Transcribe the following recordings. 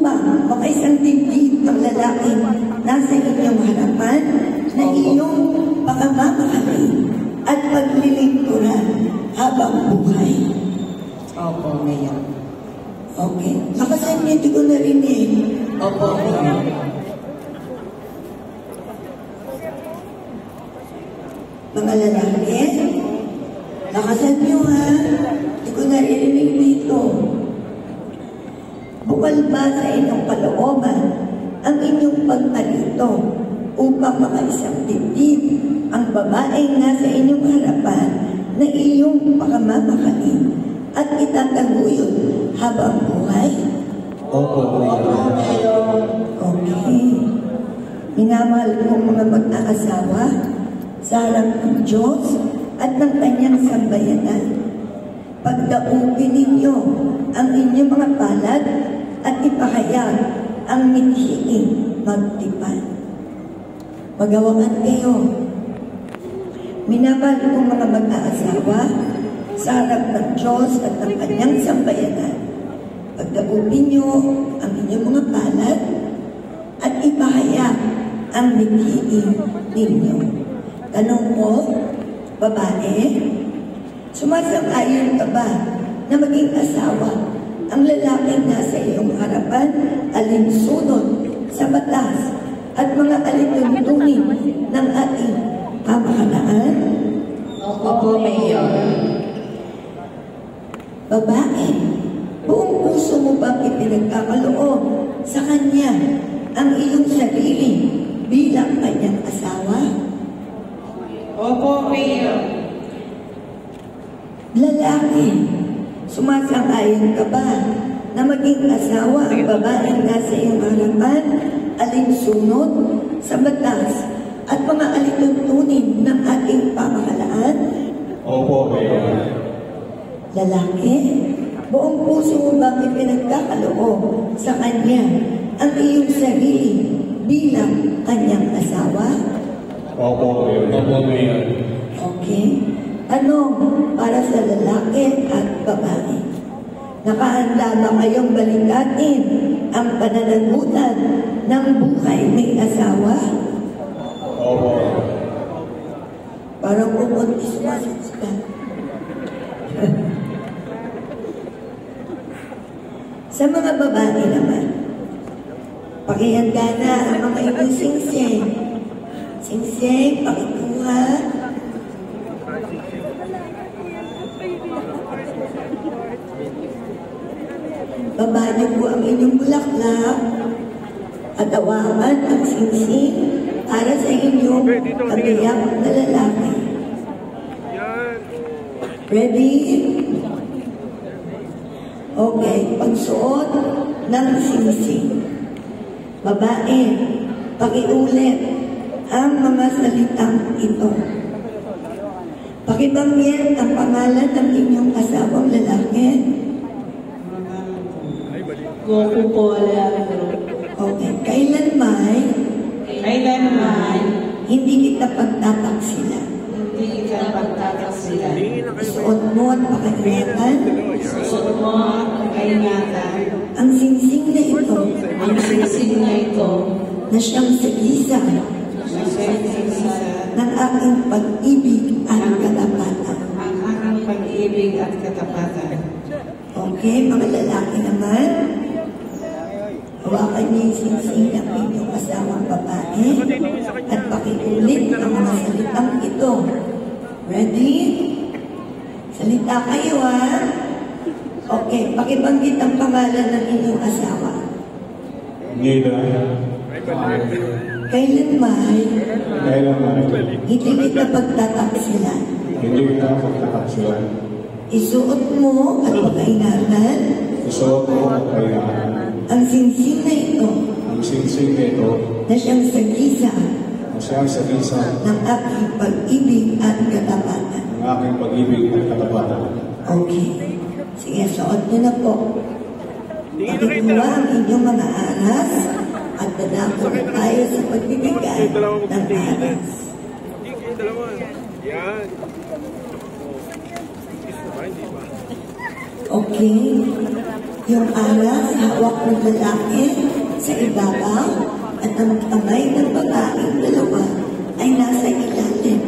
upang makaisang dibdib ang lalaking nasa inyong harapan na iyong pakamamahalin at paglilingkuran habang buhay. Opo, Mayor. Okay. Nakasan niya, di ko narinig. Opo, Mayor. Mga lalaki, nakasan niyo ha. Di ko narinig dito. Bukal ba sa inyong kalooban ang inyong pagtalito upang makaisang dibdib ang babaeng nasa inyong harapan na iyong pakamamahalin at itataguyod habang buhay? Opo, Mayor. Okay. Minamahal kong mga mag-aasawa sa harap ng Diyos at ng kanyang sambayanan. Pagdaupin ninyo ang inyong mga palad at ipahayag ang mithiing magtipan. Magawakan kayo. Minamahal kong mga mag-aasawa sa harap ng Diyos at ng kanyang sambayanan. Pagdaupin nyo ang inyong mga palad at ipahayag ang mithiing ninyo. Tanong po, babae, sumasang-ayon ka ba na maging asawa ang lalaking nasa iyong harapan alinsunod sa batas at mga alituntunin ng ating pamahalaan? Opo, Mayor. Babae, buong puso mo bang ipinagkakaloob sa kanya ang iyong sarili bilang kanyang asawa? Opo, Mayor. Lalaki, sumasang-ayon ka ba na maging asawa ang babaeng nasa iyong harapan alinsunod sa batas at mga alituntunin ng ating pamahalaan? Opo, Mayor. Lalaki, buong puso mo bang ipinagkakaloob sa kanya ang iyong sarili bilang kanyang asawa? Opo, Mayor. Opo, Mayor. Okay. Tanong para sa lalaki at babae. Nakahanda ba kayong balikatin ang pananagutan ng buhay may asawa? Opo. Parang kumunti sumasagot ka. Sa mga babae naman, pakihanda na ang mga inyong singsing. Singsing, pakikuha. Baba niyo po ang inyong bulaklak at awakan ang singsing para sa inyong kabiyak na lalaki. Ready? Okay, pagsuot ng singsing. Babae, pakiulit ang mga salitang ito. Pakibanggit ang pangalan ng inyong asawang lalaki. Goku po, lalaki. Okay, kailanman hindi kita pagtataksilan. Hindi kita pagtataksilan. Isuot mo at pakaingatan Susunod mo at pagkaingatan ang singsing na ito ang singsing na ito na siyang sagisa na singsisa ng aking pag-ibig at katapatan. ang aking pag-ibig at katapatan. Okay, mga lalaki naman, hawakan niyo yung singsing ng inyong asawang babae at pakiulit ang mga salitang ito. Ready? Salita kayo ha? Okay, pakibanggit ang pangalan ng inyong asawa. Nida. Kailanman, Kailanman. hindi kita pagtataksilan. Hindi kita pagtataksilan. Isuot mo at pagkaingatan Isuot mo at kailangan. ang singsing na ito Ang singsing nito na siyang sagisa na siyang sagisa ng aking pag-ibig at katapatan. ng aking pag-ibig at katapatan. Okay. Sige, suot niyo na po. Pakikuha ang inyong mga aras at dadako na tayo sa pagbibigay ng aras. Okay. Yung alas, hawak ng lalaki sa ibabaw at ang kamay ng babaeng dalawa ay nasa ilalim.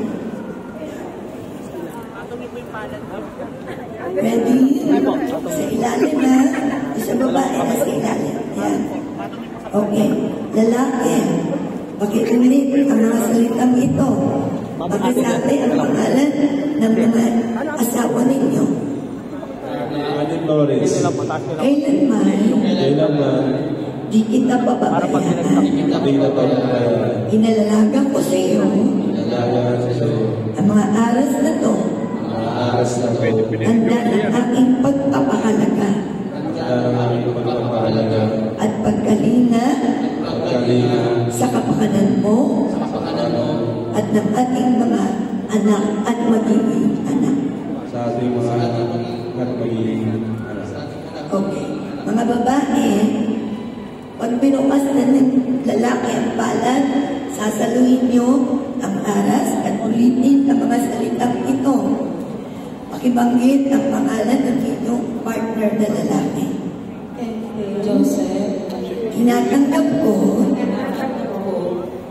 Ready? Sa ilalim na. Sa babae na sa ilalim. Yan. Okay. Lalaki. Pakiulit ang mga salitang ito. Pakisabi ang pangalan ng mga asawa ninyo. Anin Lawrence, Kailanman di kita pababayaan. hindi na pagkakayaran. Inalalaga ko sa iyo Nalalaan sa iyo. ang mga aras na to. Mga aras na pwede Handa ng aking pagpapahalaga aming pagpapahalaga. at pagkalina Pagkalina sa kapakanan mo sa kapakanan at ng ating mga anak at magiging anak. sa ating mga anak at magiging anak. Okay. Mga babae, pag binukas na ng lalaki ang palad, sasaluhin niyo ang aras at ulitin ang mga salitang ito. Pakibanggit ang pangalan ng inyong partner na lalaki. Joseph, Tinatanggap ko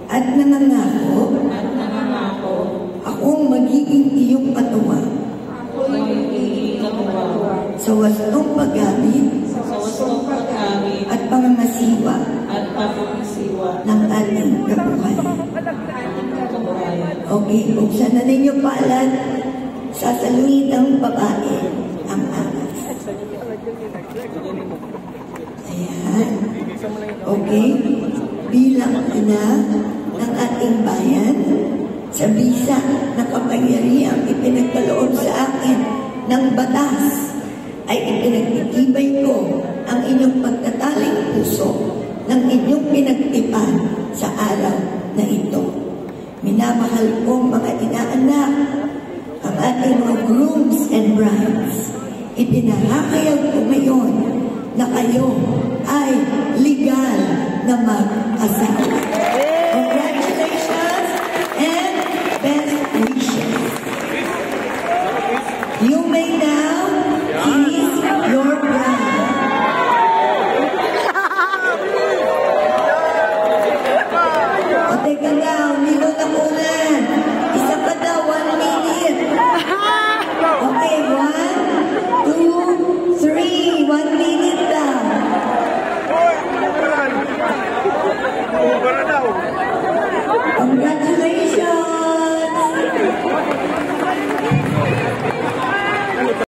at nangangako akong magiging iyong katuwang sa wastong paggamit sa wastong paggamit at pangangasiwa at pagmamasiwa ng ating kabuhayan. kabuhayan. Okay, buksan na ninyo palad, sasaluhin ng babae ang aras. Ayan. Okay, bilang ina ng ating bayan, sa bisa na kapangyarihang ipinagkaloob sa akin ng batas, ay ipinagtitibay ko ang inyong pagtataling puso ng inyong pinagtipan sa araw na ito. Minamahal kong mga inaanak, ang ating mga grooms and brides, ipinahahayag ko ngayon na kayo ay legal na mag-asawa.